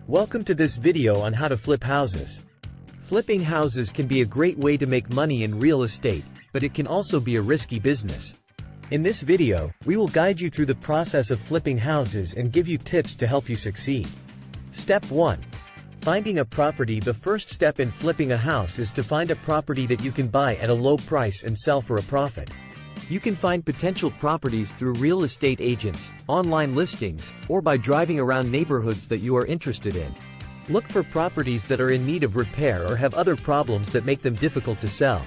Welcome to this video on how to flip houses. Flipping houses can be a great way to make money in real estate, but it can also be a risky business. In this video, we will guide you through the process of flipping houses and give you tips to help you succeed. Step 1. Finding a property. The first step in flipping a house is to find a property that you can buy at a low price and sell for a profit. You can find potential properties through real estate agents, online listings, or by driving around neighborhoods that you are interested in. Look for properties that are in need of repair or have other problems that make them difficult to sell.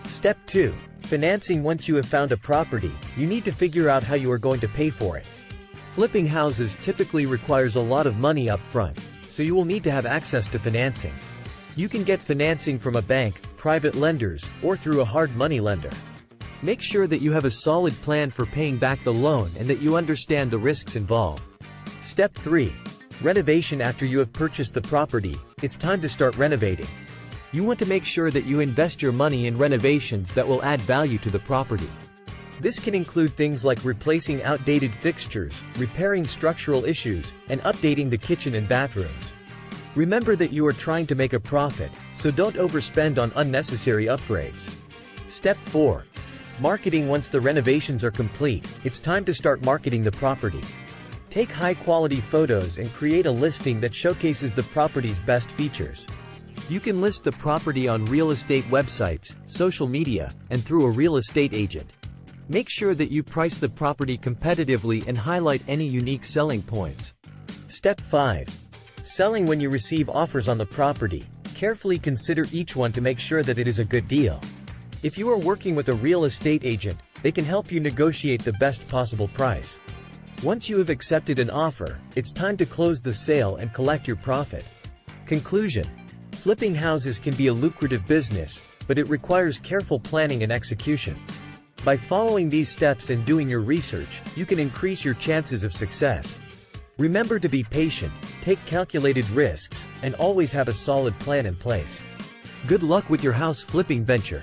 Step 2. Financing. Once you have found a property, you need to figure out how you are going to pay for it. Flipping houses typically requires a lot of money up front, so you will need to have access to financing. You can get financing from a bank, private lenders, or through a hard money lender. Make sure that you have a solid plan for paying back the loan and that you understand the risks involved. Step 3. Renovation. After you have purchased the property, it's time to start renovating. You want to make sure that you invest your money in renovations that will add value to the property. This can include things like replacing outdated fixtures, repairing structural issues, and updating the kitchen and bathrooms. Remember that you are trying to make a profit, so don't overspend on unnecessary upgrades. Step 4. Marketing. Once the renovations are complete, it's time to start marketing the property. Take high-quality photos and create a listing that showcases the property's best features. You can list the property on real estate websites, social media, and through a real estate agent. Make sure that you price the property competitively and highlight any unique selling points. Step 5. Selling. When you receive offers on the property, carefully consider each one to make sure that it is a good deal. If you are working with a real estate agent, they can help you negotiate the best possible price. Once you have accepted an offer, it's time to close the sale and collect your profit. Conclusion. Flipping houses can be a lucrative business, but it requires careful planning and execution. By following these steps and doing your research, you can increase your chances of success. Remember to be patient, take calculated risks, and always have a solid plan in place. Good luck with your house flipping venture.